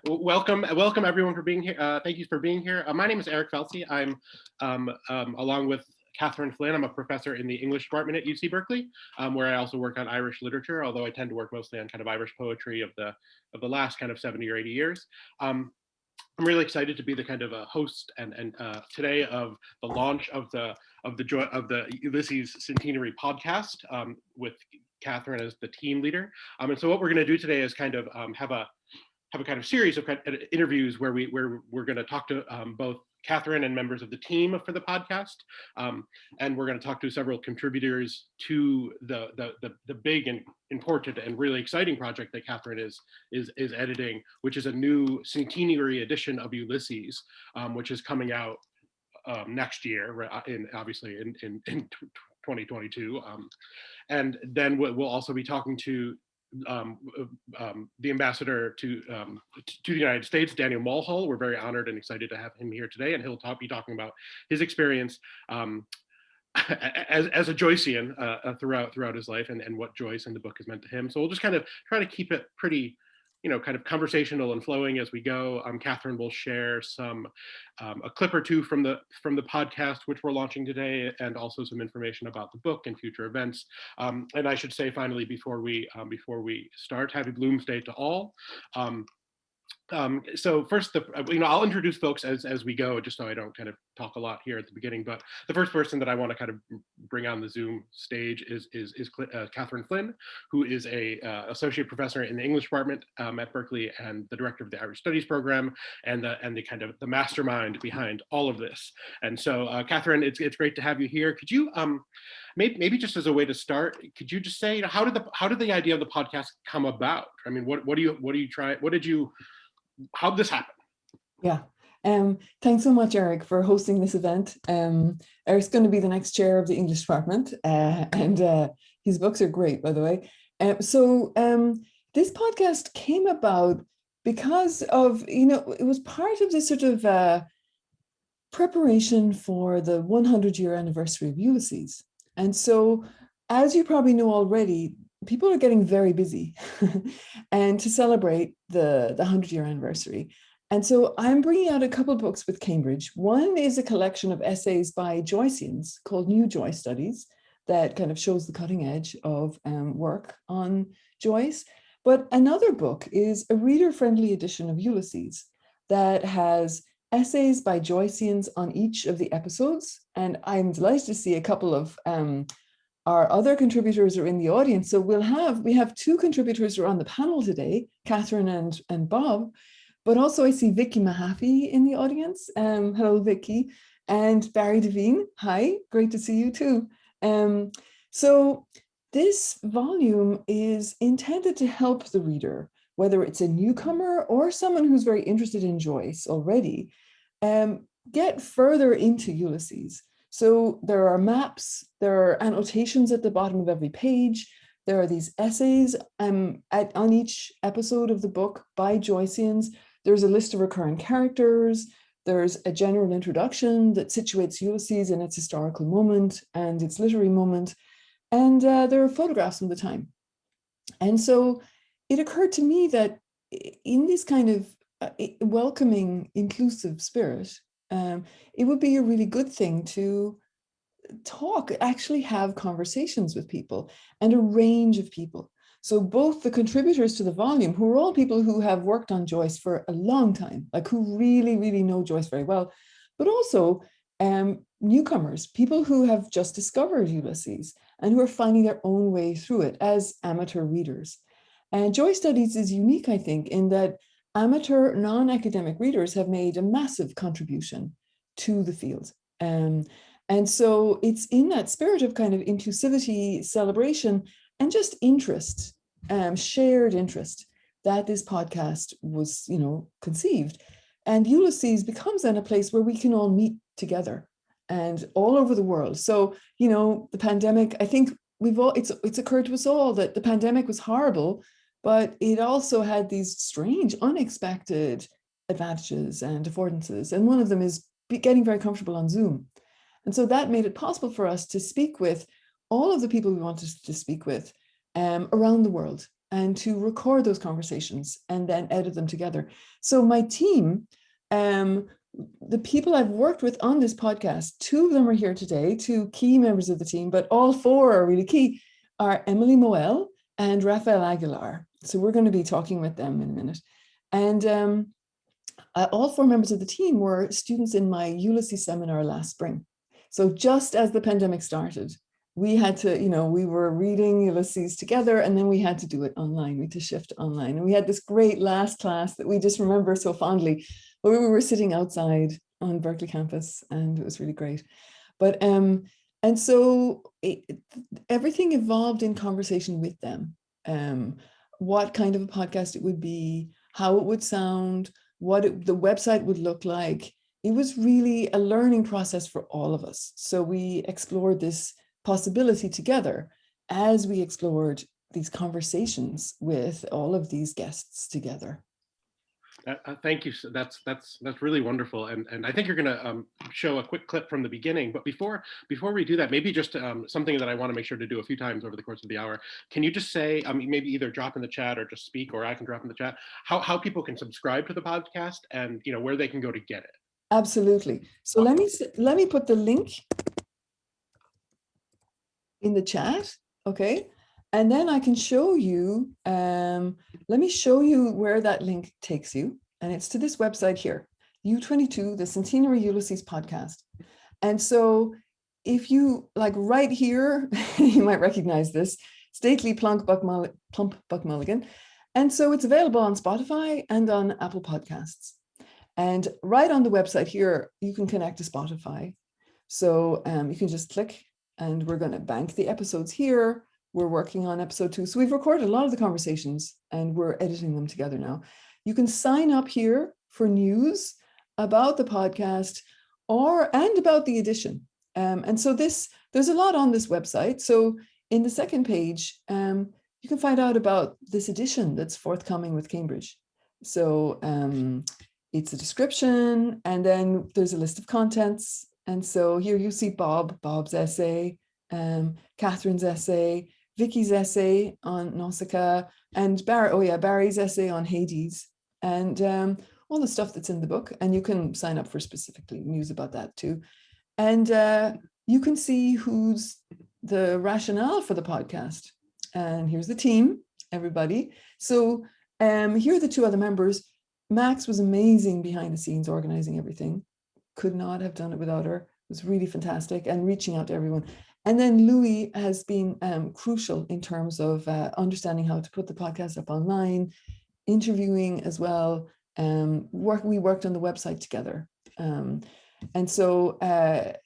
Welcome everyone for being here. Thank you for being here. My name is Eric Falci. I'm along with Catherine Flynn. I'm a professor in the English department at UC Berkeley, where I also work on Irish literature, although I tend to work mostly on kind of Irish poetry of the last kind of 70 or 80 years. I'm really excited to be the kind of a host and today of the launch of the Ulysses Centenary podcast with Catherine as the team leader. And so what we're going to do today is kind of have a kind of series of interviews where we're going to talk to both Catherine and members of the team for the podcast, and we're going to talk to several contributors to the big and important and really exciting project that Catherine is editing, which is a new centenary edition of Ulysses, which is coming out next year, obviously in 2022, and then we'll also be talking to the ambassador to the United States, Daniel Mulhall. We're very honored and excited to have him here today, and he'll be talking about his experience as a Joycean throughout his life, and what Joyce and the book has meant to him. So we'll just kind of try to keep it pretty, kind of conversational and flowing as we go. Catherine will share a clip or two from the podcast, which we're launching today, and also some information about the book and future events. And I should say finally, before we start, happy Bloomsday to all. So first, I'll introduce folks as we go, just so I don't kind of talk a lot here at the beginning. But the first person that I want to kind of bring on the Zoom stage is Catherine Flynn, who is a associate professor in the English department at Berkeley and the director of the Irish Studies program, and the kind of the mastermind behind all of this. And so, Catherine, it's great to have you here. Could you maybe just as a way to start, could you just say, how did the idea of the podcast come about? I mean, how'd this happen? Yeah. Thanks so much, Eric, for hosting this event. Eric's going to be the next chair of the English department, and his books are great, by the way. So this podcast came about because of, it was part of this sort of preparation for the 100-year anniversary of Ulysses. And so, as you probably know already, people are getting very busy and to celebrate the 100-year anniversary. And so I'm bringing out a couple of books with Cambridge. One is a collection of essays by Joyceans called New Joyce Studies that kind of shows the cutting edge of work on Joyce. But another book is a reader-friendly edition of Ulysses that has essays by Joyceans on each of the episodes. And I'm delighted to see a couple of our other contributors are in the audience. So we have two contributors who are on the panel today, Catherine and Bob, but also I see Vicky Mahaffey in the audience. Hello, Vicky. And Barry Devine, hi, great to see you too. So this volume is intended to help the reader, whether it's a newcomer or someone who's very interested in Joyce already, get further into Ulysses. So there are maps, there are annotations at the bottom of every page. There are these essays on each episode of the book by Joyceans. There's a list of recurring characters. There's a general introduction that situates Ulysses in its historical moment and its literary moment. And there are photographs from the time. And so it occurred to me that in this kind of welcoming, inclusive spirit, it would be a really good thing to actually have conversations with people, and a range of people. So both the contributors to the volume, who are all people who have worked on Joyce for a long time, like who really, really know Joyce very well, but also newcomers, people who have just discovered Ulysses and who are finding their own way through it as amateur readers. And Joyce Studies is unique, I think, in that amateur non-academic readers have made a massive contribution to the field. And so it's in that spirit of kind of inclusivity, celebration, and just interest, shared interest, that this podcast was, conceived. And Ulysses becomes then a place where we can all meet together and all over the world. So, the pandemic, I think it's occurred to us all that the pandemic was horrible, but it also had these strange, unexpected advantages and affordances. And one of them is getting very comfortable on Zoom. And so that made it possible for us to speak with all of the people we wanted to speak with around the world. and to record those conversations and then edit them together. So my team, the people I've worked with on this podcast, 2 of them are here today, 2 key members of the team, but all 4 are really key, are Emily Moell and Rafael Aguilar. So we're going to be talking with them in a minute. And all 4 members of the team were students in my Ulysses seminar last spring. So just as the pandemic started, we had to, we were reading Ulysses together, and then we had to do it online. We had to shift online. And we had this great last class that we just remember so fondly, where we were sitting outside on Berkeley campus, and it was really great. But, and so everything evolved in conversation with them. What kind of a podcast it would be, how it would sound, what the website would look like. It was really a learning process for all of us. So we explored this possibility together as we explored these conversations with all of these guests together. Thank you. That's really wonderful, and I think you're going to show a quick clip from the beginning. But before we do that, maybe just something that I want to make sure to do a few times over the course of the hour. Can you just say, maybe either drop in the chat or just speak, or I can drop in the chat, how people can subscribe to the podcast and where they can go to get it? Absolutely. So let me put the link in the chat, okay? And then I can show you, let me show you where that link takes you. And it's to this website here, U22, the Centenary Ulysses podcast. And so if you, like right here, you might recognize this, Stately Plump Buck Mulligan. And so it's available on Spotify and on Apple Podcasts. And right on the website here, you can connect to Spotify. So you can just click, and we're going to bank the episodes here. We're working on episode 2. So we've recorded a lot of the conversations, and we're editing them together now. You can sign up here for news about the podcast and about the edition. And so there's a lot on this website. So in the second page, you can find out about this edition that's forthcoming with Cambridge. So it's a description, and then there's a list of contents. And so here you see Bob's essay, Catherine's essay, Vicky's essay on Nausicaa, and Barry's essay on Hades, and all the stuff that's in the book. And you can sign up for specifically news about that too. And you can see who's the rationale for the podcast. And here's the team, everybody. So here are the 2 other members. Max was amazing behind the scenes, organizing everything. Could not have done it without her. It was really fantastic, and reaching out to everyone. And then Louis has been crucial in terms of understanding how to put the podcast up online, interviewing as well. We worked on the website together. And so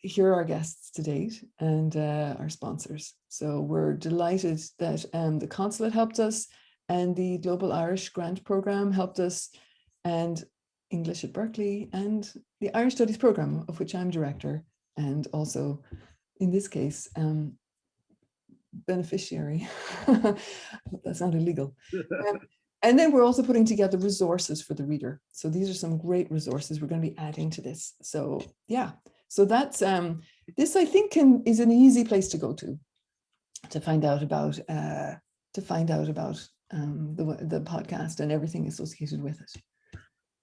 here are our guests to date, and our sponsors. So we're delighted that the Consulate helped us, and the Global Irish Grant Program helped us, and English at Berkeley, and the Irish Studies Program, of which I'm director, and also, in this case, beneficiary. That's not illegal. And then we're also putting together resources for the reader. So these are some great resources we're going to be adding to this. So yeah, so that's this, I think, is an easy place to go to find out about the podcast and everything associated with it.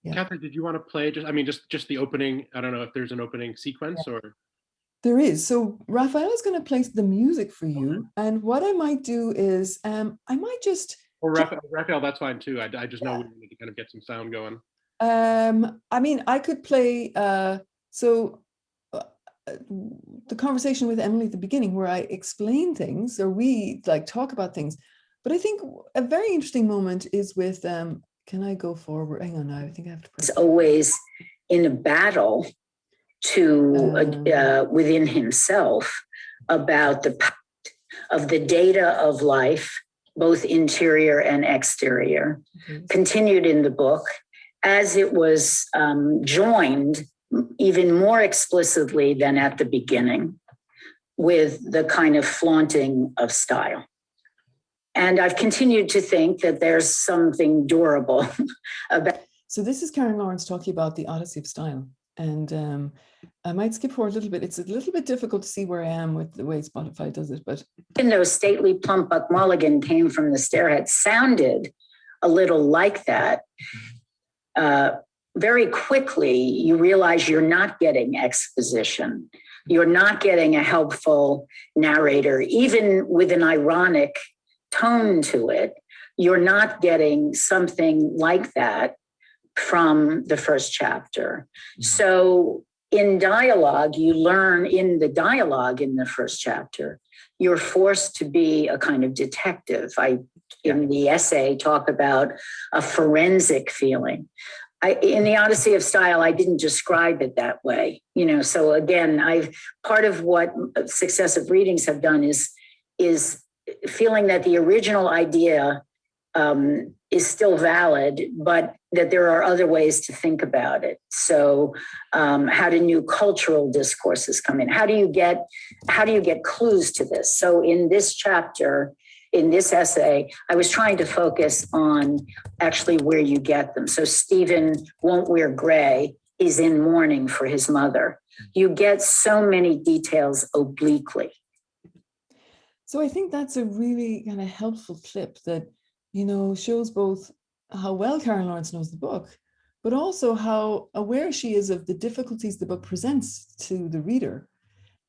Yeah. Catherine, did you want to play just the opening? I don't know if there's an opening sequence or. There is. So Rafael is going to play the music for you. And what I might do is I might just. Or Rafael, that's fine too. I just know we need to kind of get some sound going. I mean, I could play the conversation with Emily at the beginning, where I explain things, or we talk about things. But I think a very interesting moment is with can I go forward? Hang on now. I think I have to press. It's always in a battle within himself about the part of the data of life, both interior and exterior, continued in the book as it was joined even more explicitly than at the beginning with the kind of flaunting of style. And I've continued to think that there's something durable about. So this is Karen Lawrence talking about the Odyssey of Style. And I might skip forward a little bit. It's a little bit difficult to see where I am with the way Spotify does it, but even though stately plump Buck Mulligan came from the stairhead, sounded a little like that. Very quickly, you realize you're not getting exposition. You're not getting a helpful narrator, even with an ironic tone to it. You're not getting something like that from the first chapter. So in dialogue, you learn in the dialogue in the first chapter, you're forced to be a kind of detective. In the essay, talk about a forensic feeling. In the Odyssey of Style, I didn't describe it that way. So again, part of what successive readings have done is feeling that the original idea is still valid, but that there are other ways to think about it. So how do new cultural discourses come in? How do you get clues to this? So in this chapter, in this essay, I was trying to focus on actually where you get them. So Stephen won't wear gray. He's in mourning for his mother. You get so many details obliquely. so I think that's a really kind of helpful clip that, shows both how well Karen Lawrence knows the book, but also how aware she is of the difficulties the book presents to the reader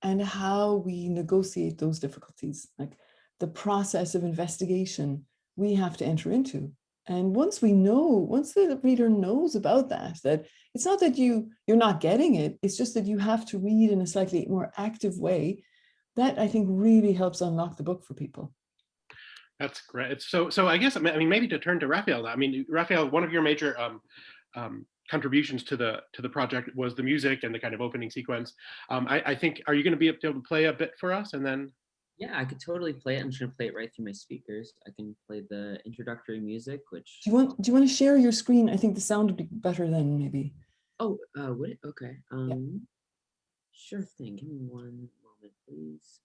and how we negotiate those difficulties, like the process of investigation we have to enter into. And once the reader knows about that it's not that you're not getting it, it's just that you have to read in a slightly more active way, that I think really helps unlock the book for people. That's great. So I guess, maybe to turn to Rafael. Rafael, one of your major contributions to the project was the music and the kind of opening sequence. I think, are you going to be able to play a bit for us, and then? Yeah, I could totally play it. I'm just gonna play it right through my speakers. I can play the introductory music, which. Do you want to share your screen? I think the sound would be better then, maybe. Oh, would it? Okay. Yeah. Sure thing. Give me one moment, please.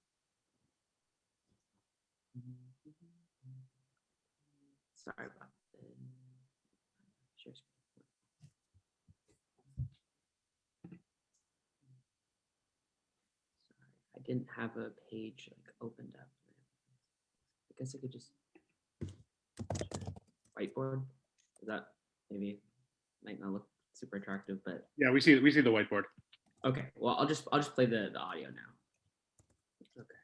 Sorry about that. Share screen. I didn't have a page opened up. I guess I could just whiteboard. That maybe might not look super attractive, but Yeah, we see the whiteboard. okay. Well, I'll just play the audio now. Okay.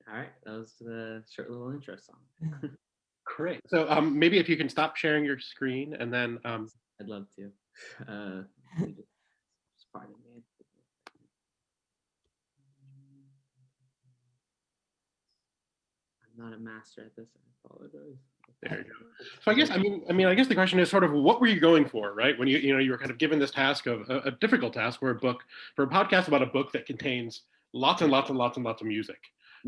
All right, that was the short little intro song. Great. So maybe if you can stop sharing your screen, and then I'd love to. Just pardon me. I'm not a master at this. I apologize. There you go. So I guess I guess the question is sort of, what were you going for, right? When you were kind of given this task of a difficult task for a podcast about a book that contains lots and lots and lots and lots of music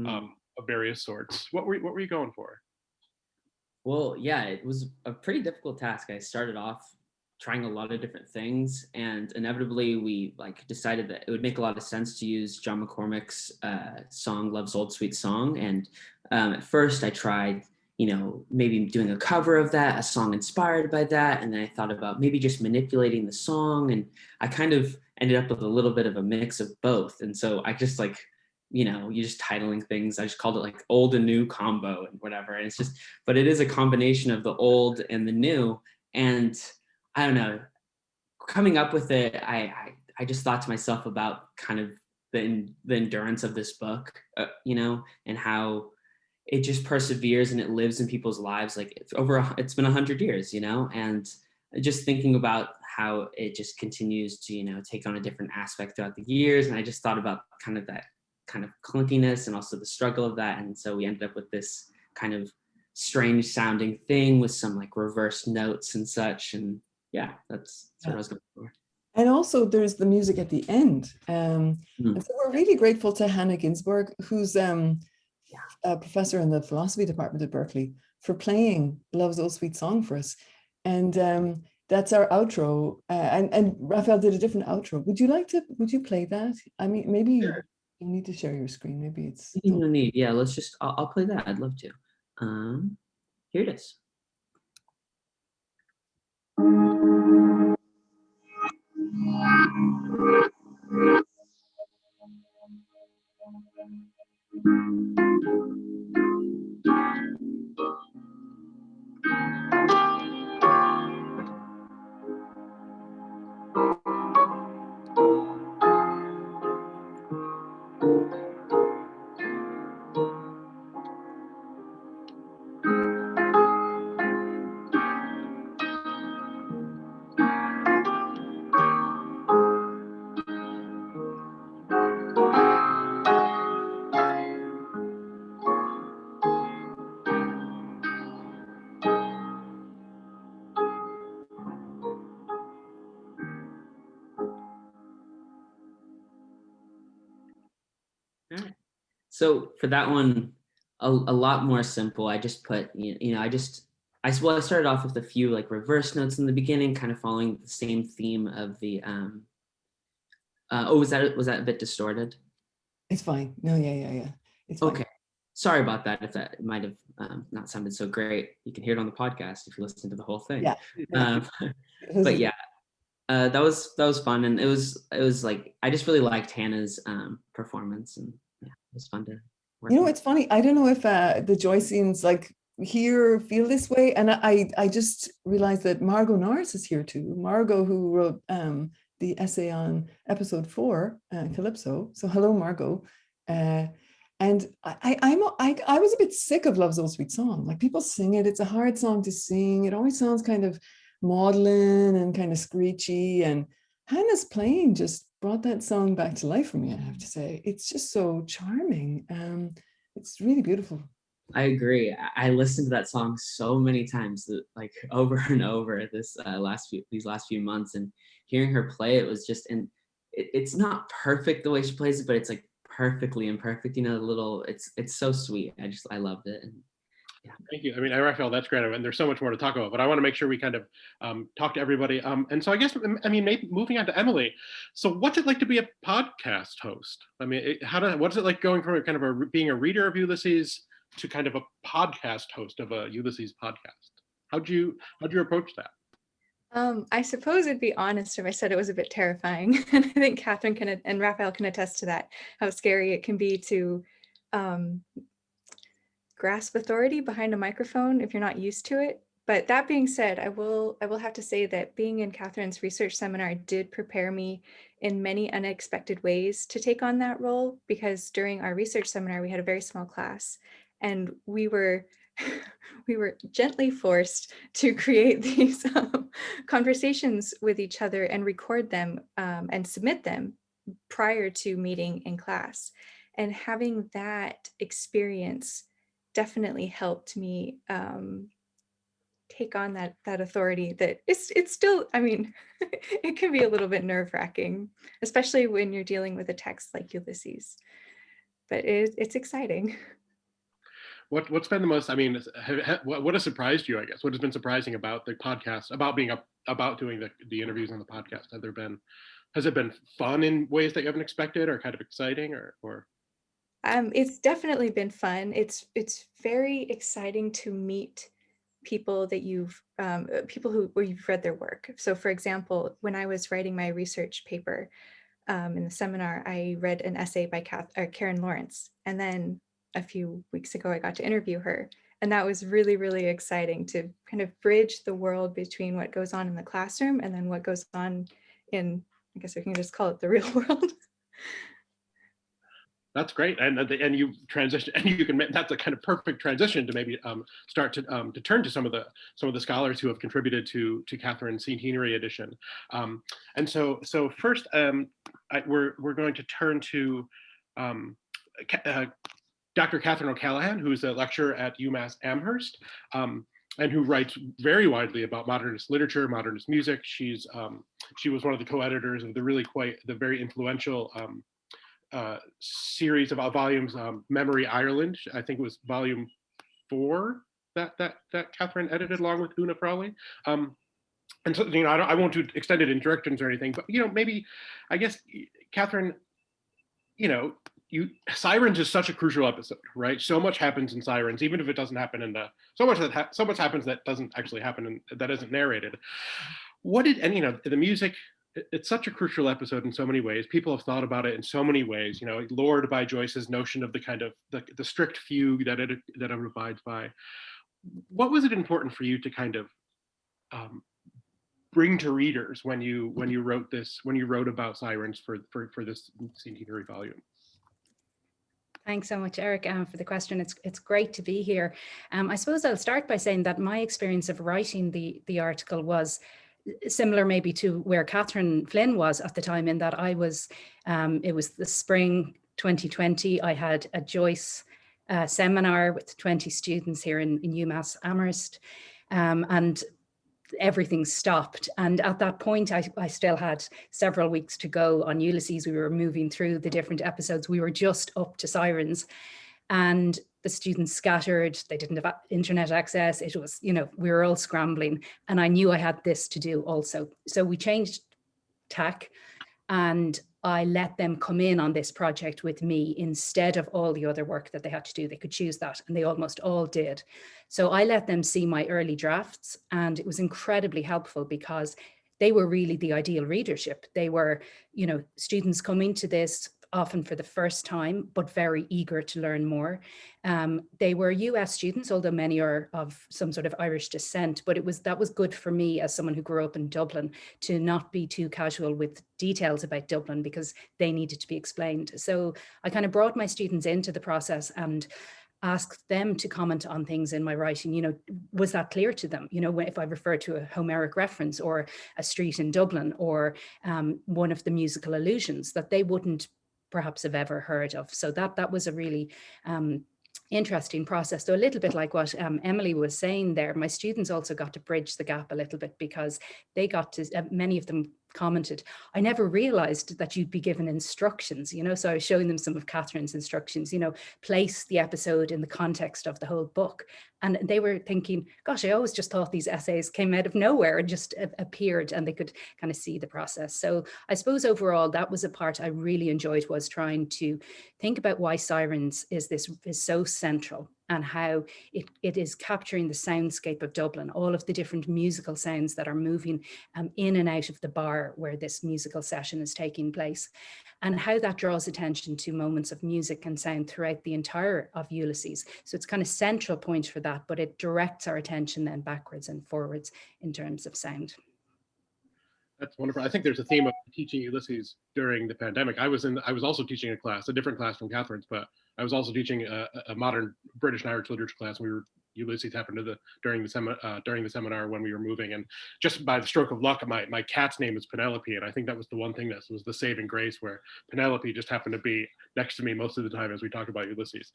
of various sorts. What were you going for? Well, yeah, it was a pretty difficult task. I started off trying a lot of different things, and inevitably we decided that it would make a lot of sense to use John McCormack's song "Love's Old Sweet Song." And at first I tried, maybe doing a cover of that, a song inspired by that, and then I thought about maybe just manipulating the song, and I kind of ended up with a little bit of a mix of both. And so I just you just titling things. I just called it old and new combo and whatever. And but it is a combination of the old and the new. And I don't know, coming up with it, I just thought to myself about kind of the endurance of this book, and how it just perseveres and it lives in people's lives. It's been 100 years, and just thinking about how it just continues to, take on a different aspect throughout the years. And I just thought about kind of that kind of clunkiness and also the struggle of that. And so we ended up with this kind of strange sounding thing with some reverse notes and such. And yeah, that's what I was going for. And also there's the music at the end. And so we're really grateful to Hannah Ginsberg, who's a professor in the philosophy department at Berkeley, for playing Love's Old Sweet Song for us. And that's our outro. And Rafael did a different outro. Would you play that? I mean, maybe you need to share your screen. Maybe it's No need. Yeah, let's just, I'll play that. I'd love to. Here it is. All right. So for that one, a lot more simple. I just put, I started off with a few like reverse notes in the beginning, kind of following the same theme of the, was that a bit distorted? It's fine. No, yeah. It's fine. Okay. Sorry about that. If that might have not sounded so great, you can hear it on the podcast if you listen to the whole thing. Yeah. But yeah, that was fun, and it was like I just really liked Hannah's performance, and yeah, it was fun to work with. It's funny. I don't know if the Joyceans like here feel this way, and I just realized that Margot Norris is here too. Margot, who wrote the essay on episode 4, Calypso. So hello, Margot. And I was a bit sick of Love's Old Sweet Song. Like, people sing it. It's a hard song to sing. It always sounds kind of maudlin and kind of screechy. And Hannah's playing just brought that song back to life for me, I have to say. It's just so charming. It's really beautiful. I agree. I listened to that song so many times, like over and over these last few months, and hearing her play it was just, and it's not perfect the way she plays it, but it's like perfectly imperfect, it's so sweet. I loved it. And yeah. Thank you. I mean, Rafael, that's great. And there's so much more to talk about, but I want to make sure we kind of talk to everybody. And so I guess, I mean, maybe moving on to Emily. So what's it like to be a podcast host? I mean, what's it like going from kind of being a reader of Ulysses to kind of a podcast host of a Ulysses podcast? How'd you approach that? I suppose it'd be honest if I said it was a bit terrifying. And I think Catherine and Rafael can attest to that, how scary it can be to grasp authority behind a microphone if you're not used to it. But that being said, I will have to say that being in Catherine's research seminar did prepare me in many unexpected ways to take on that role, because during our research seminar, we had a very small class, and we were gently forced to create these conversations with each other and record them and submit them prior to meeting in class. And having that experience definitely helped me take on that authority. That it's still, I mean, it can be a little bit nerve-wracking, especially when you're dealing with a text like Ulysses. But it's exciting. What's been the most, I mean, what has surprised you, I guess? What has been surprising about the podcast, about doing the interviews on the podcast? Has it been fun in ways that you haven't expected, or kind of exciting, or? It's definitely been fun. It's very exciting to meet people that where you've read their work. So for example, when I was writing my research paper in the seminar, I read an essay by Karen Lawrence, and then a few weeks ago, I got to interview her. And that was really, really exciting to kind of bridge the world between what goes on in the classroom and then what goes on in, I guess we can just call it the real world. That's great, and you transition, and you can. That's a kind of perfect transition to maybe start to turn to some of the scholars who have contributed to Catherine's Centenary edition. And so first, we're going to turn to Dr. Catherine O'Callaghan, who's a lecturer at UMass Amherst, and who writes very widely about modernist literature, modernist music. She was one of the co-editors of the very influential series of volumes, Memory Ireland. I think it was volume 4. that Catherine edited along with Una Frawley. And so, I won't do extended introductions or anything, but maybe, I guess, Catherine, Sirens is such a crucial episode, right? So much happens in Sirens, even if it doesn't happen in so much happens that doesn't actually happen and that isn't narrated. The music, it's such a crucial episode in so many ways. People have thought about it in so many ways, lured by Joyce's notion of the kind of the strict fugue that it abides by. What was it important for you to kind of bring to readers when you wrote about Sirens for this Centenary volume? Thanks so much, Eric, for the question. It's great to be here. I suppose I'll start by saying that my experience of writing the article was similar maybe to where Catherine Flynn was at the time, in that it was the spring 2020. I had a Joyce seminar with 20 students here in UMass Amherst, and everything stopped. And at that point, I still had several weeks to go on Ulysses. We were moving through the different episodes. We were just up to Sirens, and the students scattered. They didn't have internet access. It was, we were all scrambling, and I knew I had this to do also. So we changed tack, and I let them come in on this project with me instead of all the other work that they had to do. They could choose that, and they almost all did. So I let them see my early drafts, and it was incredibly helpful because they were really the ideal readership. They were, students coming to this often for the first time, but very eager to learn more. They were US students, although many are of some sort of Irish descent, but that was good for me as someone who grew up in Dublin to not be too casual with details about Dublin, because they needed to be explained. So I kind of brought my students into the process and asked them to comment on things in my writing. Was that clear to them? If I refer to a Homeric reference or a street in Dublin or one of the musical allusions that they wouldn't perhaps have ever heard of. So that was a really interesting process. So a little bit like what Emily was saying there, my students also got to bridge the gap a little bit, because they got to, many of them commented, I never realized that you'd be given instructions, so I was showing them some of Catherine's instructions, place the episode in the context of the whole book. And they were thinking, gosh, I always just thought these essays came out of nowhere and just appeared, and they could kind of see the process. So I suppose overall, that was a part I really enjoyed, was trying to think about why Sirens is so central, and how it is capturing the soundscape of Dublin, all of the different musical sounds that are moving in and out of the bar where this musical session is taking place, and how that draws attention to moments of music and sound throughout the entire of Ulysses. So it's kind of central point for that, but it directs our attention then backwards and forwards in terms of sound. That's wonderful. I think there's a theme of teaching Ulysses during the pandemic. I was also teaching a different class from Catherine's, but I was also teaching a modern British and Irish literature class. Ulysses happened during the seminar when we were moving, and just by the stroke of luck, my cat's name is Penelope, and I think that was the one thing that was the saving grace, where Penelope just happened to be next to me most of the time as we talked about Ulysses.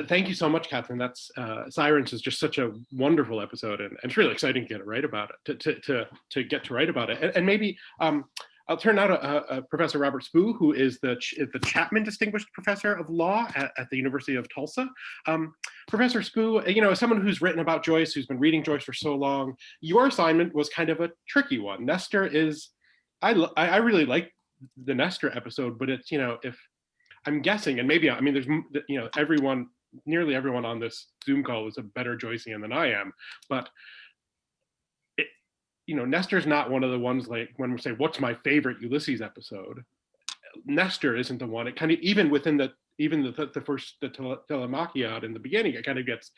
Thank you so much, Catherine. That's Sirens is just such a wonderful episode, and it's really exciting to get to write about it. To get to write about it, and maybe I'll turn now to Professor Robert Spoo, who is the Chapman Distinguished Professor of Law at the University of Tulsa. Professor Spoo, as someone who's written about Joyce, who's been reading Joyce for so long, your assignment was kind of a tricky one. Nestor is, I really like the Nestor episode, but it's, if I'm guessing, and maybe, there's, nearly everyone on this Zoom call is a better Joycean than I am, but Nestor's not one of the ones, like when we say, what's my favorite Ulysses episode? Nestor isn't the one. It kind of, even within the first, the Telemachia in the beginning, it kind of gets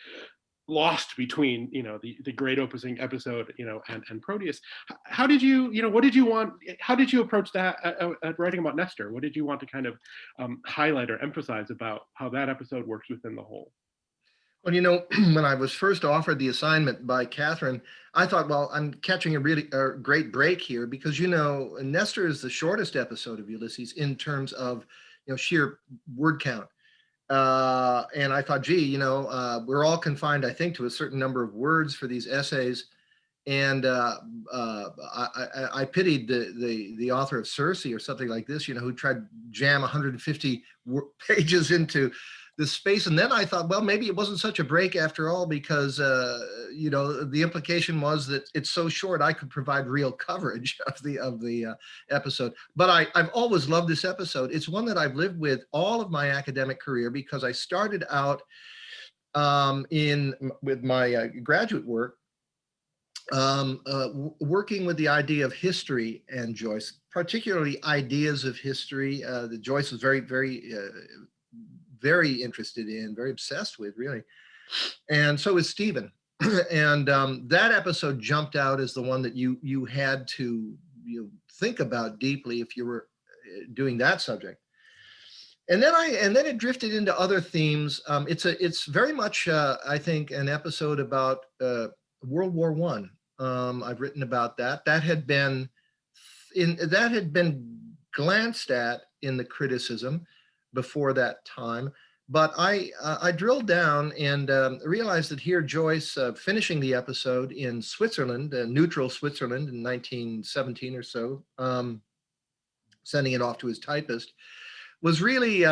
lost between, the great opusing episode, and Proteus. How did you, how did you approach that writing about Nestor? What did you want to kind of highlight or emphasize about how that episode works within the whole? Well, when I was first offered the assignment by Catherine, I thought, well, I'm catching a great break here, because, Nestor is the shortest episode of Ulysses in terms of, sheer word count. And I thought, gee, we're all confined, I think, to a certain number of words for these essays. And I pitied the author of Circe or something like this, who tried to jam 150 pages into this space. And then I thought, well, maybe it wasn't such a break after all, because, you know, the implication was that it's so short, I could provide real coverage of the episode. But I've always loved this episode. It's one that I've lived with all of my academic career, because I started out with my graduate work, working with the idea of history and Joyce, particularly ideas of history that Joyce was very, very interested in, very obsessed with, really. And so is Stephen. And that episode jumped out as the one that you had to think about deeply if you were doing that subject. And then it drifted into other themes. It's very much, I think, an episode about World War I. I've written about that. That had been glanced at in the criticism before that time, but I drilled down and realized that here Joyce, finishing the episode in Switzerland, neutral Switzerland in 1917 or so, sending it off to his typist, was really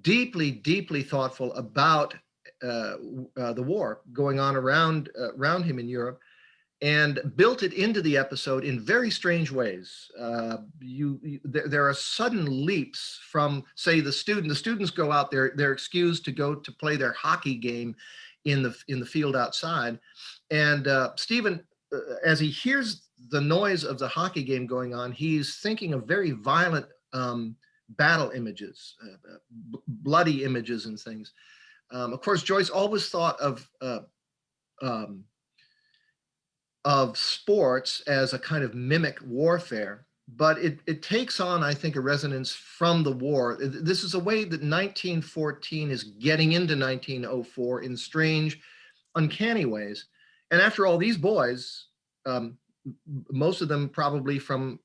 deeply, deeply thoughtful about the war going on around him in Europe, and built it into the episode in very strange ways. There are sudden leaps from, say, the students go out there, they're excused to go to play their hockey game in the field outside. And Stephen, as he hears the noise of the hockey game going on, he's thinking of very violent battle images, bloody images and things. Of course, Joyce always thought of sports as a kind of mimic warfare, but it takes on, I think, a resonance from the war. This is a way that 1914 is getting into 1904 in strange, uncanny ways. And after all, these boys, most of them probably from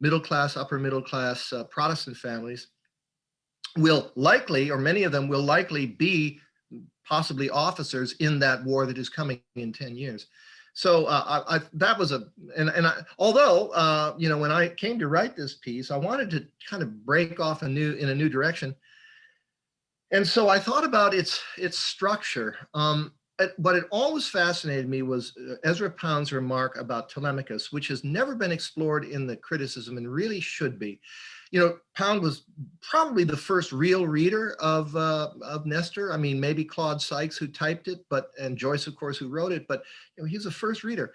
middle class, upper middle class Protestant families, will likely, or many of them will likely be possibly officers in that war that is coming in 10 years. So that was although, you know, when I came to write this piece, I wanted to kind of break off in a new direction. And so I thought about its structure. What it always fascinated me was Ezra Pound's remark about Telemachus, which has never been explored in the criticism and really should be. You know, Pound was probably the first real reader of Nestor. I mean, maybe Claude Sykes, who typed it, and Joyce, of course, who wrote it, but you know, he's the first reader.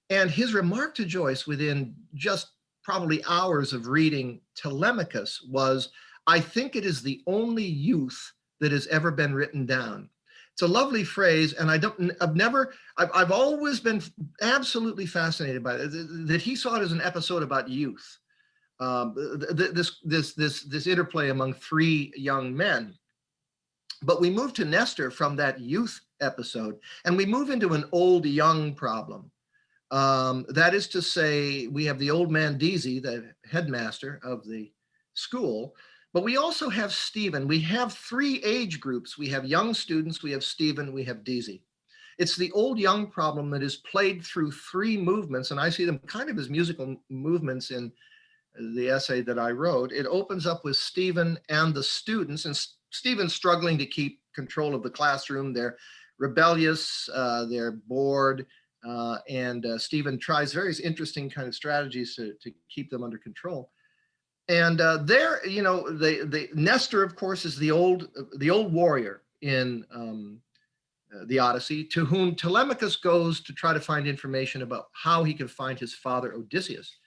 And his remark to Joyce within just probably hours of reading Telemachus was, "I think it is the only youth that has ever been written down." It's a lovely phrase, and I've always been absolutely fascinated by it, that he saw it as an episode about youth. This interplay among three young men. But we move to Nestor from that youth episode, and we move into an old-young problem. That is to say, we have the old man Deasy, the headmaster of the school, but we also have Stephen. We have three age groups. We have young students, we have Stephen, we have Deasy. It's the old-young problem that is played through three movements, and I see them kind of as musical movements in the essay that I wrote. It opens up with Stephen and the students, and Stephen's struggling to keep control of the classroom. They're rebellious, they're bored, and Stephen tries various interesting kind of strategies to keep them under control. And there, you know, the Nestor, of course, is the old warrior in the Odyssey, to whom Telemachus goes to try to find information about how he can find his father Odysseus.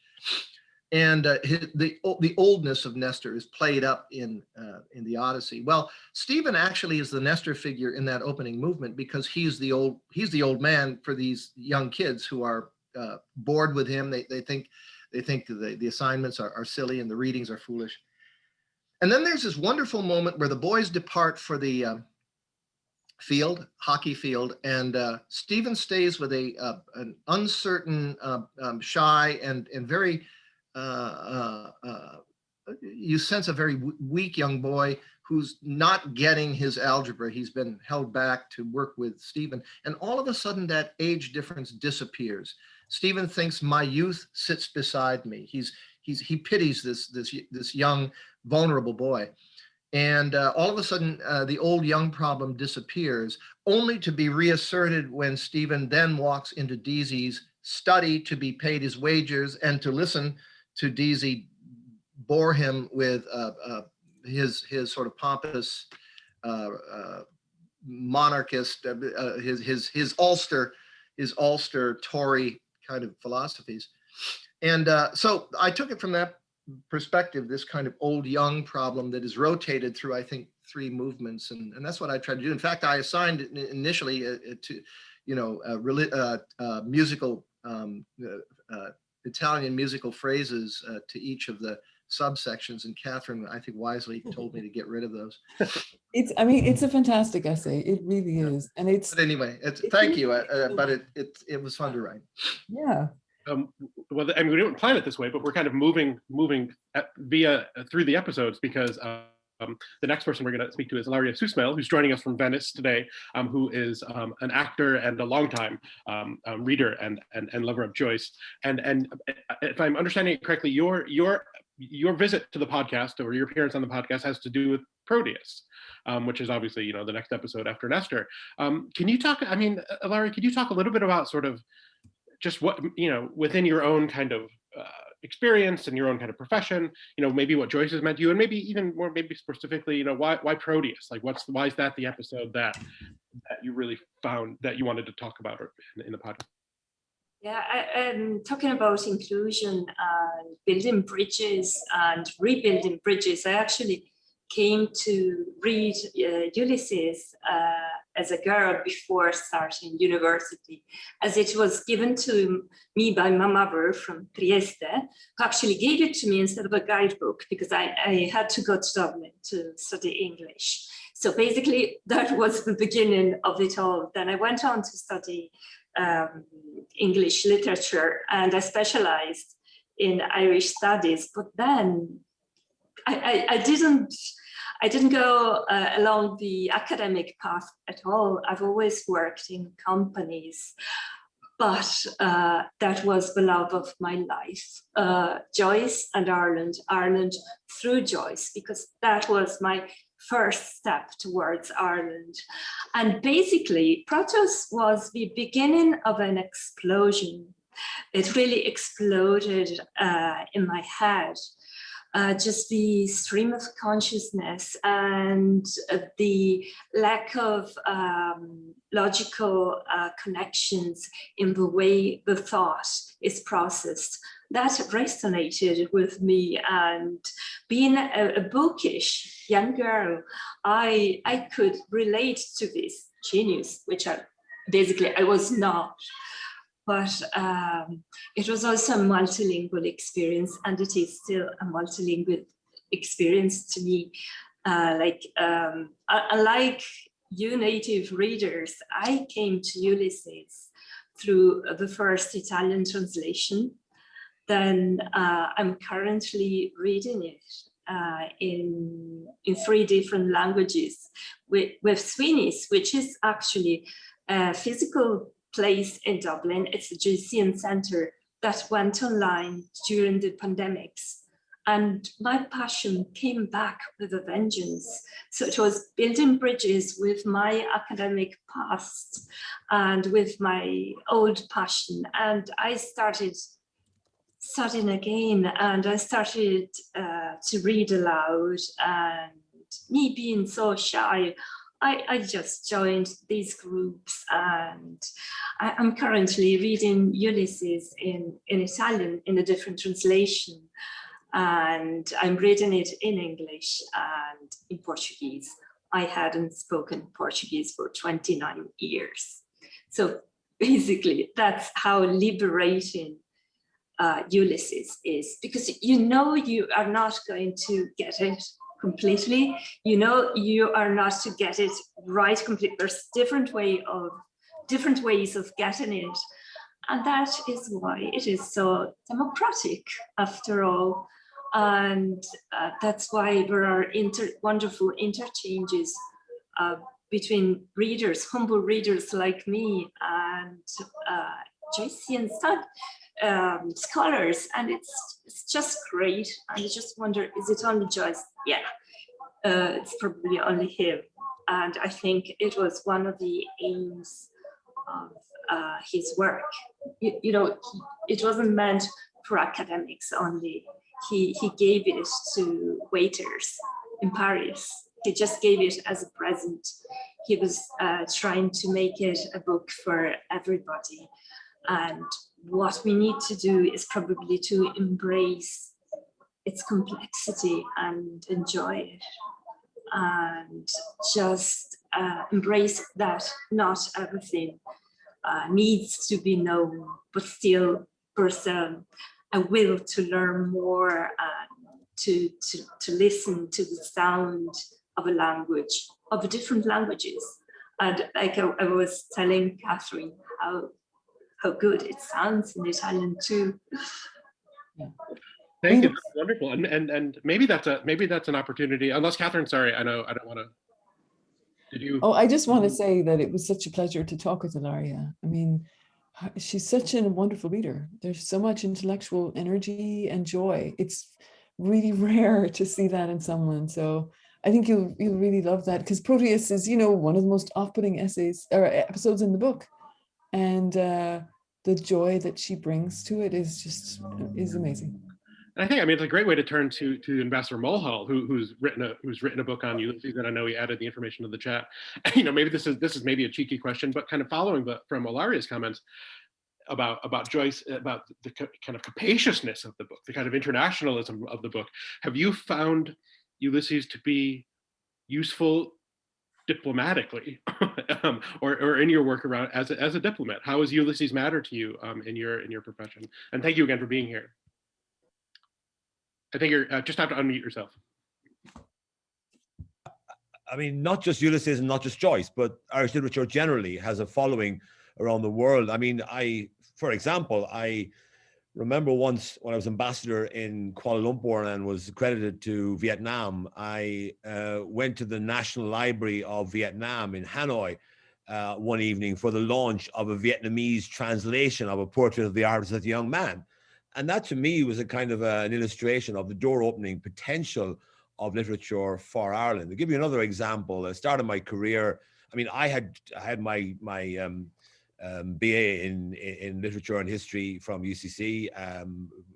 And the oldness of Nestor is played up in the Odyssey. Well, Stephen actually is the Nestor figure in that opening movement, because he's the old man for these young kids who are bored with him. They think the assignments are silly and the readings are foolish. And then there's this wonderful moment where the boys depart for the hockey field, and Stephen stays with an uncertain, shy, and very you sense a very weak young boy who's not getting his algebra. He's been held back to work with Stephen, and all of a sudden that age difference disappears. Stephen thinks, my youth sits beside me. He pities this young, vulnerable boy. And all of a sudden, the old young problem disappears, only to be reasserted when Stephen then walks into Deasy's study to be paid his wages and to listen to Deasy bore him with his sort of pompous monarchist, his Ulster Tory kind of philosophies. And so I took it from that perspective, this kind of old young problem that is rotated through, I think, 3 movements. And that's what I tried to do. In fact, I assigned initially to, musical, Italian musical phrases to each of the subsections. And Catherine, I think, wisely told me to get rid of those. I mean, it's a fantastic essay. It really is. And but anyway, thank you. But it was fun to write. Yeah. Well, I mean, we didn't plan it this way, but we're kind of moving through the episodes, because the next person we're going to speak to is Ilaria Susmail, who's joining us from Venice today, who is an actor and a longtime reader and lover of Joyce. And if I'm understanding it correctly, your visit to the podcast, or your appearance on the podcast, has to do with Proteus, which is obviously, the next episode after Nestor. Can you talk? I mean, Ilaria, could you talk a little bit about sort of just what, within your own kind of experience and your own kind of profession, maybe what Joyce has meant to you, and maybe even more, maybe specifically, why Proteus? Like, why is that the episode that you really found that you wanted to talk about in the podcast? Yeah, talking about inclusion and building bridges and rebuilding bridges, I actually came to read Ulysses as a girl before starting university, as it was given to me by my mother from Trieste, who actually gave it to me instead of a guidebook, because I had to go to Dublin to study English. So basically, that was the beginning of it all. Then I went on to study English literature, and I specialized in Irish studies. But then I didn't go along the academic path at all. I've always worked in companies, but that was the love of my life. Joyce and Ireland through Joyce, because that was my first step towards Ireland. And basically, Proteus was the beginning of an explosion. It really exploded in my head. Just the stream of consciousness and the lack of logical connections in the way the thought is processed. That resonated with me, and being a bookish young girl, I could relate to this genius, which I was not. But it was also a multilingual experience, and it is still a multilingual experience to me. Unlike you native readers, I came to Ulysses through the first Italian translation. Then I'm currently reading it in 3 different languages with Sweeney's, which is actually a physical place in Dublin. It's a museum center that went online during the pandemics. And my passion came back with a vengeance. So it was building bridges with my academic past and with my old passion. And I started studying again, and I started to read aloud. And me being so shy, I just joined these groups, and I'm currently reading Ulysses in Italian in a different translation, and I'm reading it in English and in Portuguese. I hadn't spoken Portuguese for 29 years. So basically, that's how liberating Ulysses is, because you are not going to get it completely. You are not to get it right completely. There's different ways of getting it, and that is why it is so democratic after all. And that's why there are wonderful interchanges between readers, humble readers like me, and Joycean scholars, and it's just great. And you just wonder, is it only Joyce? Yeah. it's probably only him. And I think it was one of the aims of his work. It wasn't meant for academics only. He gave it to waiters in Paris. He just gave it as a present. He was trying to make it a book for everybody. And what we need to do is probably to embrace its complexity and enjoy it. And just embrace that not everything needs to be known, but still there's a will to learn more, to listen to the sound of a language, of different languages. And like I was telling Catherine how good it sounds in Italian too. Thank you. That's wonderful. And maybe that's an opportunity. Unless Catherine, sorry, I don't want to. Did you? Oh, I just want to say that it was such a pleasure to talk with Ilaria. I mean, she's such a wonderful reader. There's so much intellectual energy and joy. It's really rare to see that in someone. So I think you'll really love that, because Proteus is, one of the most off-putting essays or episodes in the book, and the joy that she brings to it is amazing. And I think, it's a great way to turn to Ambassador Mulhall, who's written a book on Ulysses, and I know he added the information to the chat. Maybe this is maybe a cheeky question, but kind of following from Ilaria's comments about Joyce, about the kind of capaciousness of the book, the kind of internationalism of the book. Have you found Ulysses to be useful diplomatically, or in your work around as a diplomat? How has Ulysses mattered to you in your profession? And thank you again for being here. I think you're just have to unmute yourself. I mean, not just Ulysses and not just Joyce, but Irish literature generally has a following around the world. I mean, for example, I remember once when I was ambassador in Kuala Lumpur and was accredited to Vietnam, I went to the National Library of Vietnam in Hanoi one evening for the launch of a Vietnamese translation of a portrait of the artist as a young man. And that to me was a kind of an illustration of the door opening potential of literature for Ireland. To give you another example, I started my career, I had my BA in literature and history from UCC,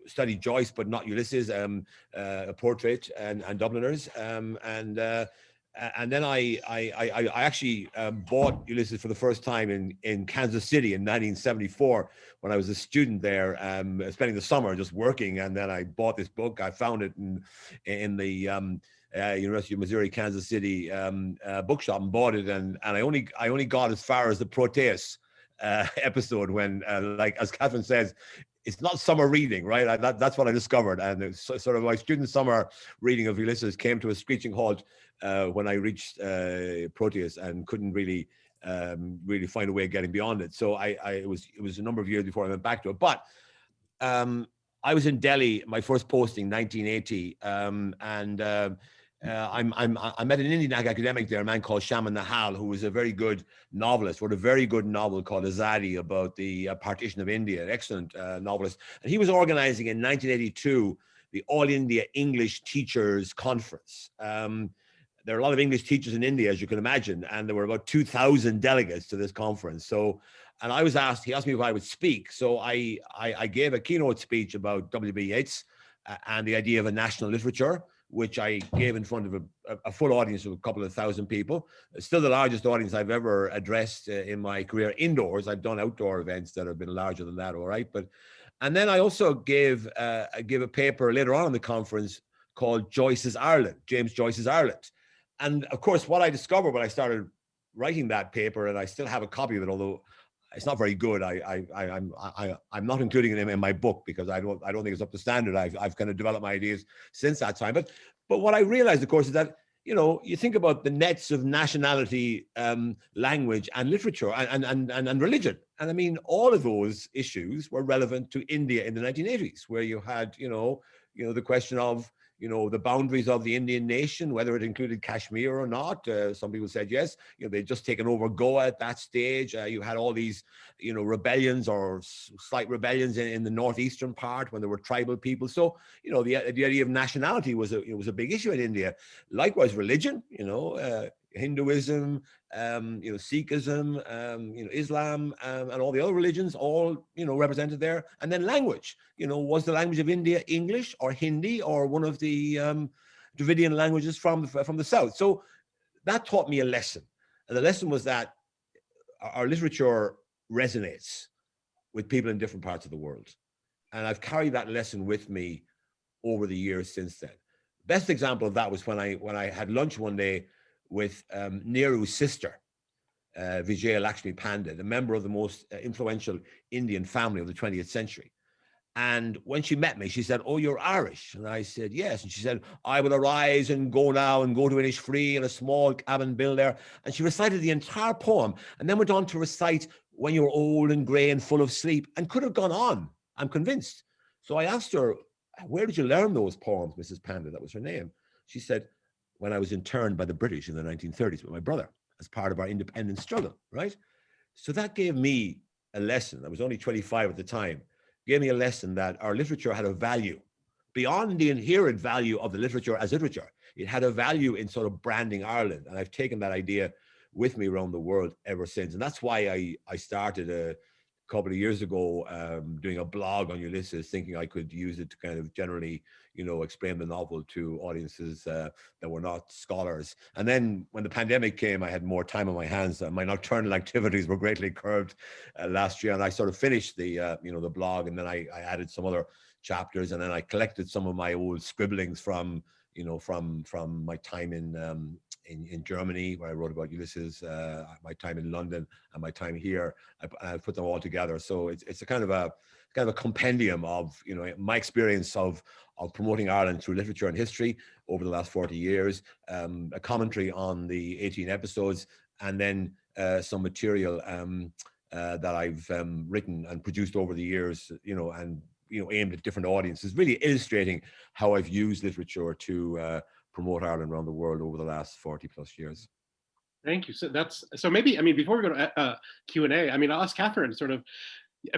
studied Joyce, but not Ulysses, a portrait and Dubliners. And then I actually bought Ulysses for the first time in Kansas City in 1974 when I was a student there, spending the summer just working. And then I bought this book. I found it in the University of Missouri, Kansas City bookshop and bought it. And I only got as far as the Proteus episode when, like as Catherine says, it's not summer reading, right? That's what I discovered. And it's sort of my student summer reading of Ulysses came to a screeching halt when I reached Proteus and couldn't really find a way of getting beyond it. So it was a number of years before I went back to it. But I was in Delhi, my first posting, 1980, I met an Indian academic there, a man called Shaman Nahal, who was a very good novelist, wrote a very good novel called Azadi about the partition of India, an excellent novelist. And he was organizing in 1982 the All India English Teachers Conference. There are a lot of English teachers in India, as you can imagine, and there were about 2,000 delegates to this conference. So, and he asked me if I would speak. So I gave a keynote speech about W.B. Yeats and the idea of a national literature, which I gave in front of a full audience of a couple of thousand people. It's still the largest audience I've ever addressed in my career indoors. I've done outdoor events that have been larger than that, all right. And then I also gave a paper later on in the conference called Joyce's Ireland, James Joyce's Ireland. And of course, what I discovered when I started writing that paper, and I still have a copy of it, although it's not very good. I'm not including it in my book because I don't think it's up to standard. I've kind of developed my ideas since that time. But what I realized, of course, is that you think about the nets of nationality, language, and literature, and religion, And I mean, all of those issues were relevant to India in the 1980s, where you had, the question of, the boundaries of the Indian nation, whether it included Kashmir or not. Some people said yes. They'd just taken over Goa at that stage. You had all these, rebellions or slight rebellions in the northeastern part when there were tribal people. So, the idea of nationality was a big issue in India. Likewise, religion, Hinduism, Sikhism, Islam, and all the other religions, all represented there. And then language, was the language of India English or Hindi or one of the Dravidian languages from the south? So that taught me a lesson, and the lesson was that our literature resonates with people in different parts of the world, and I've carried that lesson with me over the years since then. Best example of that was when I had lunch one day with Nehru's sister, Vijaya Lakshmi Pandit, a member of the most influential Indian family of the 20th century. And when she met me, she said, "Oh, you're Irish." And I said, "Yes." And she said, "I will arise and go now and go to Innisfree in a small cabin built there." And she recited the entire poem and then went on to recite "When you're old and gray and full of sleep," and could have gone on, I'm convinced. So I asked her, "Where did you learn those poems, Mrs. Pandit?" That was her name. She said, "When I was interned by the British in the 1930s with my brother as part of our independence struggle," right? So that gave me a lesson. I was only 25 at the time. Gave me a lesson that our literature had a value beyond the inherent value of the literature as literature. It had a value in sort of branding Ireland. And I've taken that idea with me around the world ever since. And that's why I started a couple of years ago doing a blog on Ulysses, thinking I could use it to kind of generally, explain the novel to audiences that were not scholars. And then when the pandemic came, I had more time on my hands. My nocturnal activities were greatly curbed last year, and I sort of finished the the blog, and then I added some other chapters, and then I collected some of my old scribblings from from my time in Germany, where I wrote about Ulysses, my time in London, and my time here. I put them all together. So it's a kind of a compendium of my experience of promoting Ireland through literature and history over the last 40 years, a commentary on the 18 episodes, and then some material that I've written and produced over the years, and aimed at different audiences, really illustrating how I've used literature to promote Ireland around the world over the last 40 plus years. Thank you. So maybe, before we go to Q&A, I'll ask Catherine sort of,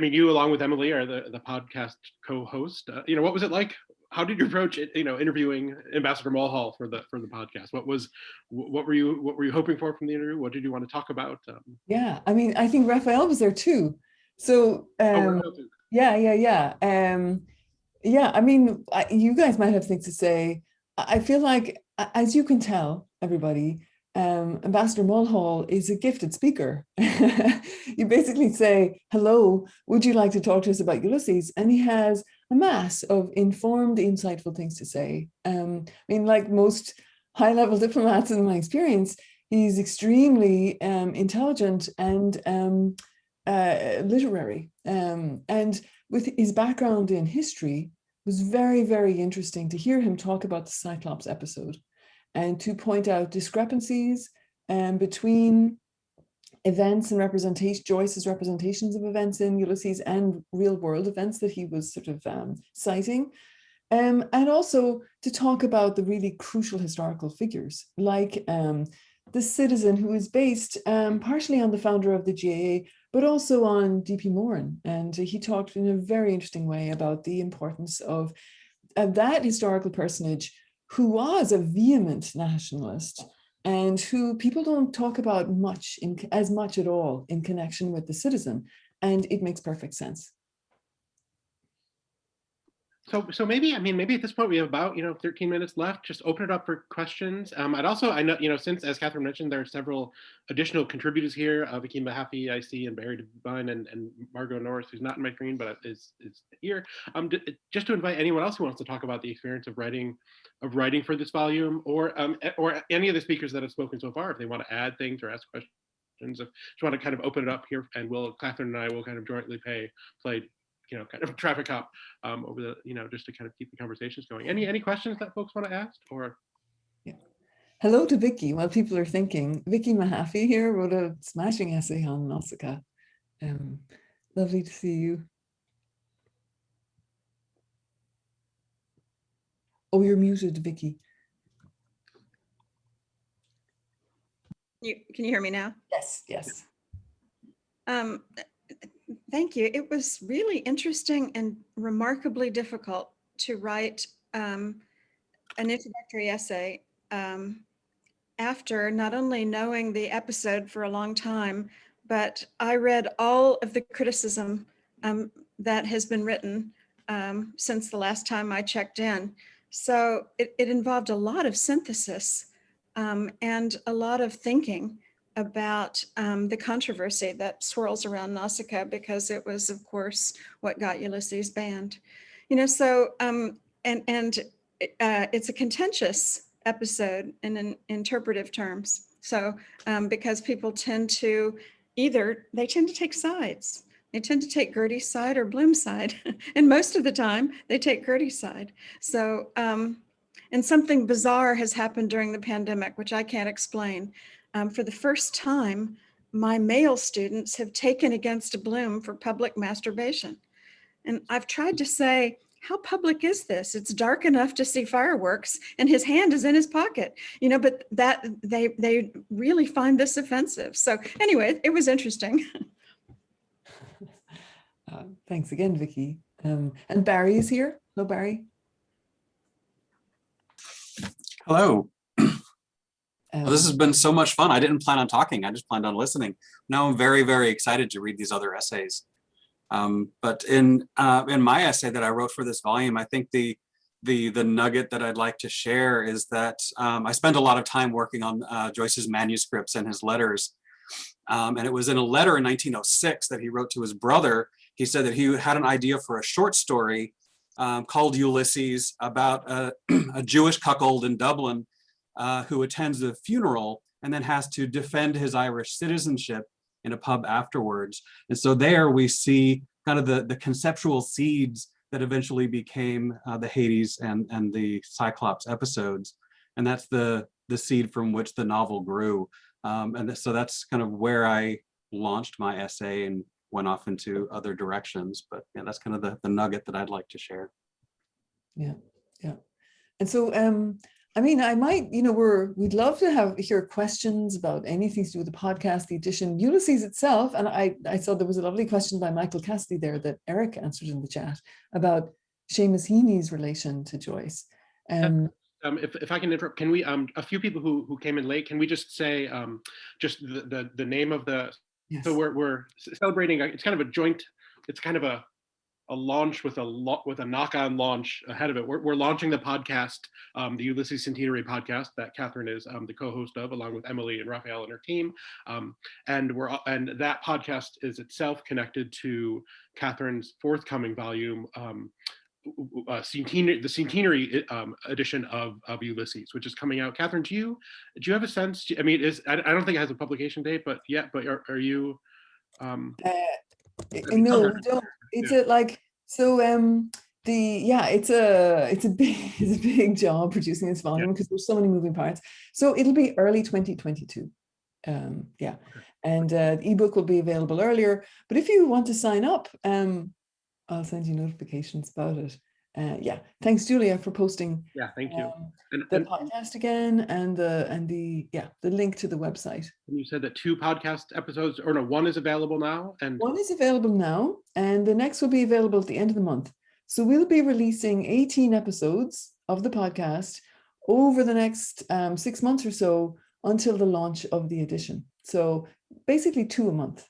you along with Emily are the podcast co-host. What was it like? How did you approach it, interviewing Ambassador Mulhall for the podcast? What were you hoping for from the interview? What did you want to talk about? Yeah, I think Rafael was there too. So yeah. You guys might have things to say. I feel like, as you can tell, everybody, Ambassador Mulhall is a gifted speaker. You basically say, "Hello, would you like to talk to us about Ulysses?" And he has a mass of informed, insightful things to say. Like most high-level diplomats in my experience, he's extremely intelligent and literary. And with his background in history, it was very, very interesting to hear him talk about the Cyclops episode and to point out discrepancies between events and representation, Joyce's representations of events in Ulysses and real world events that he was sort of citing. And also to talk about the really crucial historical figures, like the citizen who is based partially on the founder of the GAA, but also on D.P. Moran. And he talked in a very interesting way about the importance of that historical personage who was a vehement nationalist and who people don't talk about as much at all in connection with the citizen. And it makes perfect sense. So maybe at this point we have about 13 minutes left. Just open it up for questions. I'd also, I know since, as Catherine mentioned, there are several additional contributors here. Vicky Mahaffey, I see, and Barry Devine and Margot Norris, who's not in my screen but is here. Just to invite anyone else who wants to talk about the experience of writing for this volume, or any of the speakers that have spoken so far, if they want to add things or ask questions. If you want to kind of open it up here, and Catherine and I will kind of jointly play kind of traffic cop over the, just to kind of keep the conversations going. Any questions that folks want to ask? Or yeah. Hello to Vicky. While people are thinking, Vicky Mahaffey here wrote a smashing essay on Nausicaa. Lovely to see you. Oh, you're muted, Vicky. Can you hear me now? Yes, yes. Thank you. It was really interesting and remarkably difficult to write an introductory essay after not only knowing the episode for a long time, but I read all of the criticism that has been written since the last time I checked in. So it involved a lot of synthesis and a lot of thinking about the controversy that swirls around Nausicaa, because it was, of course, what got Ulysses banned. You know, so it's a contentious episode in interpretive terms. So because people tend to take sides. They tend to take Gertie's side or Bloom's side. And most of the time they take Gertie's side. So, and something bizarre has happened during the pandemic, which I can't explain. For the first time, my male students have taken against Bloom for public masturbation. And I've tried to say, how public is this? It's dark enough to see fireworks and his hand is in his pocket, you know, but that they really find this offensive. So anyway, it was interesting. Thanks again, Vicky. And Barry is here. Hello, Barry. Hello. Well, this has been so much fun. I didn't plan on talking. I just planned on listening. Now I'm very, very excited to read these other essays. But in my essay that I wrote for this volume, I think the nugget that I'd like to share is that I spent a lot of time working on Joyce's manuscripts and his letters. And it was in a letter in 1906 that he wrote to his brother. He said that he had an idea for a short story called Ulysses, about a Jewish cuckold in Dublin who attends the funeral and then has to defend his Irish citizenship in a pub afterwards. And so there we see kind of the conceptual seeds that eventually became the Hades and the Cyclops episodes. And that's the seed from which the novel grew. So that's kind of where I launched my essay and went off into other directions. But yeah, that's kind of the nugget that I'd like to share. Yeah, yeah. And so, I mean, I might, you know, we'd love to hear questions about anything to do with the podcast, the edition, Ulysses itself. And I saw there was a lovely question by Michael Cassidy there that Eric answered in the chat about Seamus Heaney's relation to Joyce. If I can interrupt, can we, a few people who came in late, can we just say just the name of the, yes. So we're celebrating, it's kind of a joint, it's kind of a launch with a knock-on launch ahead of it. We're launching the podcast, the Ulysses Centenary podcast that Catherine is the co-host of, along with Emily and Rafael and her team. And that podcast is itself connected to Catherine's forthcoming volume, the Centenary edition of Ulysses, which is coming out. Catherine, do you have a sense? I mean, I don't think it has a publication date, but yeah, but are you? No, we don't. It's it's a big job producing this volume because there's so many moving parts. So it'll be early 2022. And the ebook will be available earlier. But if you want to sign up, I'll send you notifications about it. Yeah, thanks, Julia, for posting. Yeah, thank you. The podcast again and the link to the website. And you said that 2 podcast episodes, or no, 1 is available now, and 1 is available now, and the next will be available at the end of the month. So we'll be releasing 18 episodes of the podcast over the next 6 months or so until the launch of the edition. So basically 2 a month.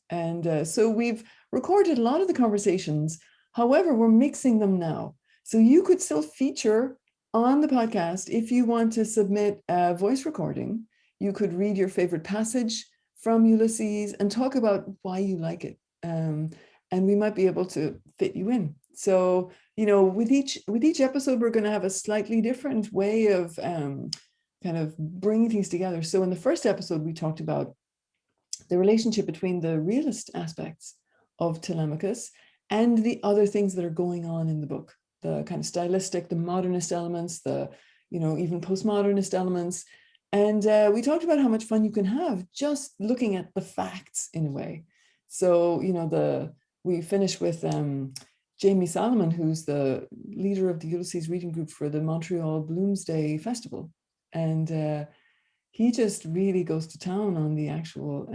And so we've recorded a lot of the conversations. However, we're mixing them now. So you could still feature on the podcast if you want to submit a voice recording. You could read your favorite passage from Ulysses and talk about why you like it. And we might be able to fit you in. So, you know, with each episode, we're going to have a slightly different way of kind of bringing things together. So in the first episode, we talked about the relationship between the realist aspects of Telemachus and the other things that are going on in the book, the kind of stylistic, the modernist elements, the, you know, even postmodernist elements. And we talked about how much fun you can have just looking at the facts in a way. So, you know, we finished with Jamie Solomon, who's the leader of the Ulysses Reading Group for the Montreal Bloomsday Festival. And he just really goes to town on the actual,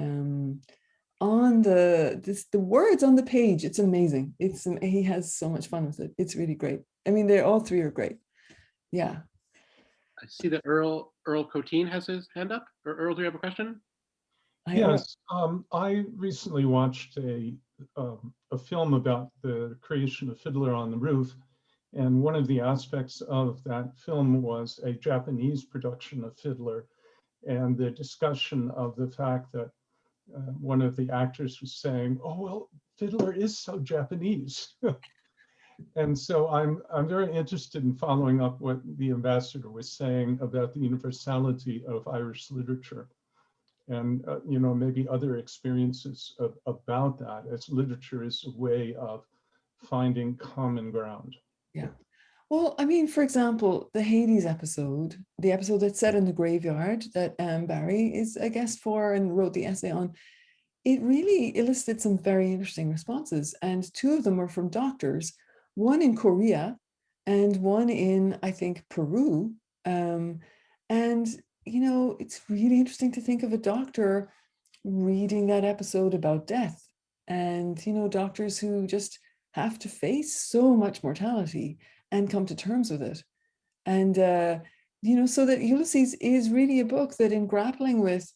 on the words on the page. It's amazing. He has so much fun with it. It's really great. I mean, all three are great. Yeah. I see that Earl Coteen has his hand up. Or Earl, do you have a question? Yes, I recently watched a film about the creation of Fiddler on the Roof, and one of the aspects of that film was a Japanese production of Fiddler, and the discussion of the fact that one of the actors was saying, "Oh well, Fiddler is so Japanese." And so I'm very interested in following up what the ambassador was saying about the universality of Irish literature, and you know, maybe other experiences about that, as literature is a way of finding common ground. Yeah. Well, I mean, for example, the Hades episode, the episode that's set in the graveyard that Barry is a guest for and wrote the essay on, it really elicited some very interesting responses. And two of them were from doctors, one in Korea and one in, I think, Peru. And, you know, it's really interesting to think of a doctor reading that episode about death. And, you know, doctors who just have to face so much mortality and come to terms with it. And, you know, so that Ulysses is really a book that, in grappling with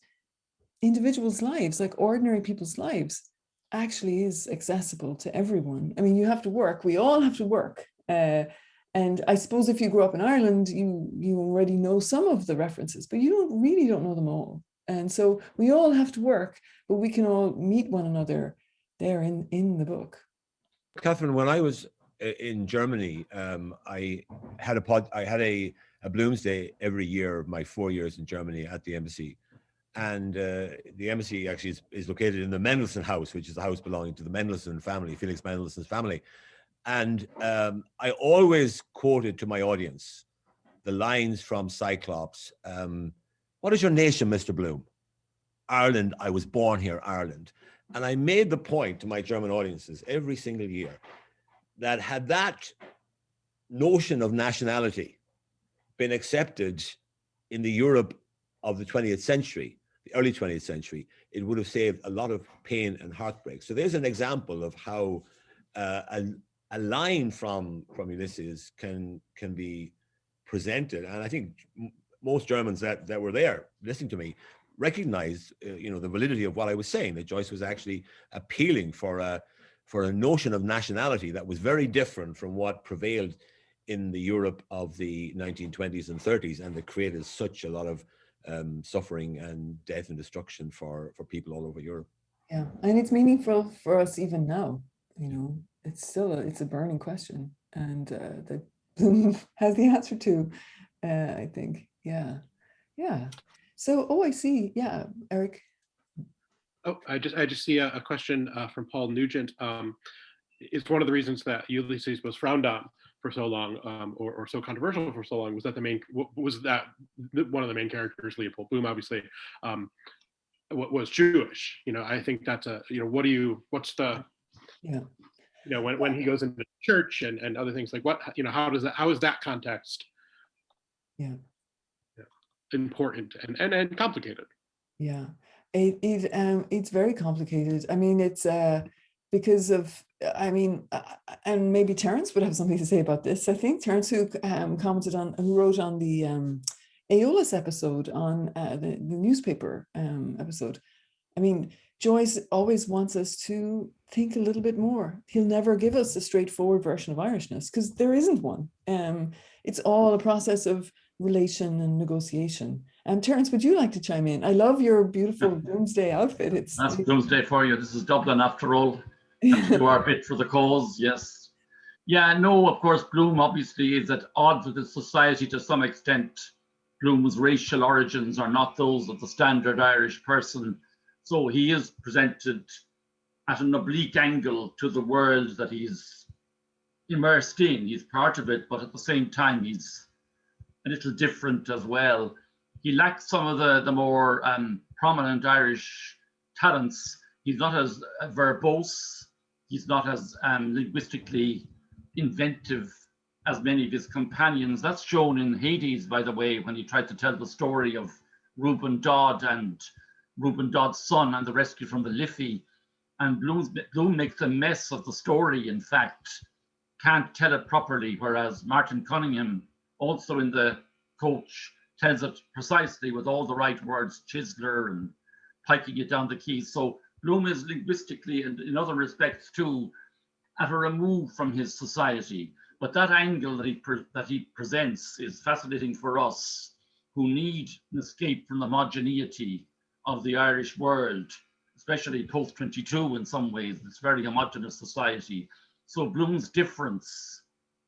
individuals' lives, like ordinary people's lives, actually is accessible to everyone. I mean, you have to work, we all have to work. And I suppose if you grew up in Ireland, you already know some of the references, but you really don't know them all. And so we all have to work, but we can all meet one another there in the book. Catherine, when I was in Germany, I had a Bloomsday every year of my 4 years in Germany at the embassy. And the embassy actually is located in the Mendelssohn House, which is a house belonging to the Mendelssohn family, Felix Mendelssohn's family. And I always quoted to my audience the lines from Cyclops. What is your nation, Mr. Bloom? Ireland. I was born here, Ireland. And I made the point to my German audiences every single year that had that notion of nationality been accepted in the Europe of the 20th century, the early 20th century, it would have saved a lot of pain and heartbreak. So there's an example of how a line from Ulysses can be presented. And I think most Germans that were there listening to me recognized, you know, the validity of what I was saying, that Joyce was actually appealing for a notion of nationality that was very different from what prevailed in the Europe of the 1920s and 30s, and that created such a lot of suffering and death and destruction for people all over Europe. Yeah, and it's meaningful for us even now. You know, it's still a burning question, and that Bloom has the answer to, I think. Yeah. So, I see. Yeah, Eric. Oh, I just see a question from Paul Nugent. It's one of the reasons that Ulysses was frowned on for so long, or so controversial for so long, was that one of the main characters, Leopold Bloom, obviously, was Jewish. You know, I think that's what's the, yeah, you know, when he goes into church and other things, like what, you know, how is that context important and complicated? Yeah, it's very complicated. I mean, it's because of, I mean, and maybe Terence would have something to say about this. I think Terence, who wrote on the Aeolus episode, on the newspaper episode. I mean, Joyce always wants us to think a little bit more. He'll never give us a straightforward version of Irishness, because there isn't one. It's all a process of relation and negotiation. Terence, would you like to chime in? I love your beautiful Doomsday outfit. That's Doomsday for you. This is Dublin after all. Have to do our bit for the cause, yes. Yeah, no, of course, Bloom obviously is at odds with his society to some extent. Bloom's racial origins are not those of the standard Irish person. So he is presented at an oblique angle to the world that he's immersed in. He's part of it, but at the same time, he's a little different as well. He lacks some of the more prominent Irish talents. He's not as verbose. He's not as linguistically inventive as many of his companions. That's shown in Hades, by the way, when he tried to tell the story of Reuben Dodd and Reuben Dodd's son and the rescue from the Liffey. And Bloom makes a mess of the story, in fact, can't tell it properly, whereas Martin Cunningham, also in the coach, tells it precisely with all the right words, chiseler and piking it down the keys. So Bloom is linguistically and in other respects too at a remove from his society. But that angle that he presents is fascinating for us who need an escape from the homogeneity of the Irish world, especially post-22 in some ways. It's a very homogeneous society. So Bloom's difference,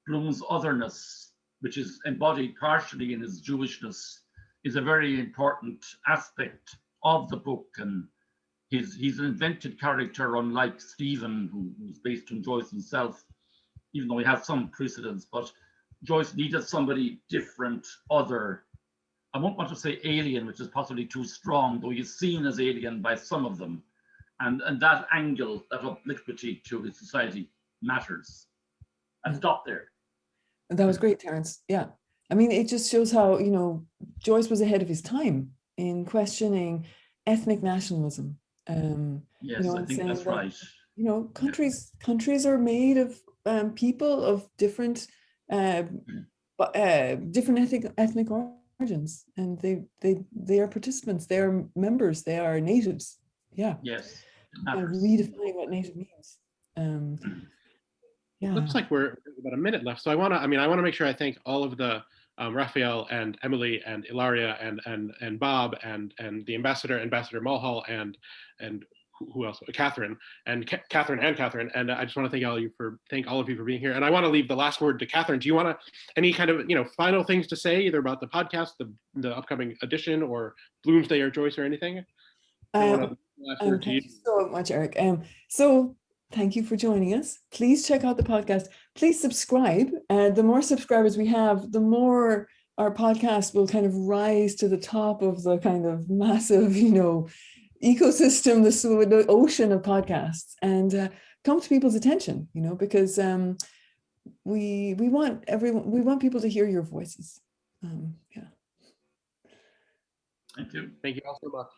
Bloom's otherness, which is embodied partially in his Jewishness, is a very important aspect of the book. And he's an invented character, unlike Stephen, who's based on Joyce himself, even though he has some precedents. But Joyce needed somebody different, other. I won't want to say alien, which is possibly too strong, though he's seen as alien by some of them. And that angle, that obliquity to his society matters. I'll stop there. That was great, Terence. Yeah. I mean, it just shows how, you know, Joyce was ahead of his time in questioning ethnic nationalism. Yes, you know, I think that's right. You know, countries are made of people of different ethnic origins, and they are participants, they are members, they are natives. Yeah. Yes. Redefining what native means. Yeah. Looks like we're about a minute left, so I want to make sure I thank all of the Rafael and Emily and Ilaria and Bob and the ambassador Mulhall and who else? Catherine and Catherine, and I just want to thank all of you for being here. And I want to leave the last word to Catherine. Do you want any kind of final things to say, either about the podcast, the upcoming edition, or Bloomsday or Joyce or anything? Thank you so much, Eric. So thank you for joining us. Please check out the podcast. Please subscribe. The more subscribers we have, the more our podcast will kind of rise to the top of the kind of massive, ecosystem, the ocean of podcasts, and come to people's attention, because we want people to hear your voices. Yeah. Thank you. Thank you all so much.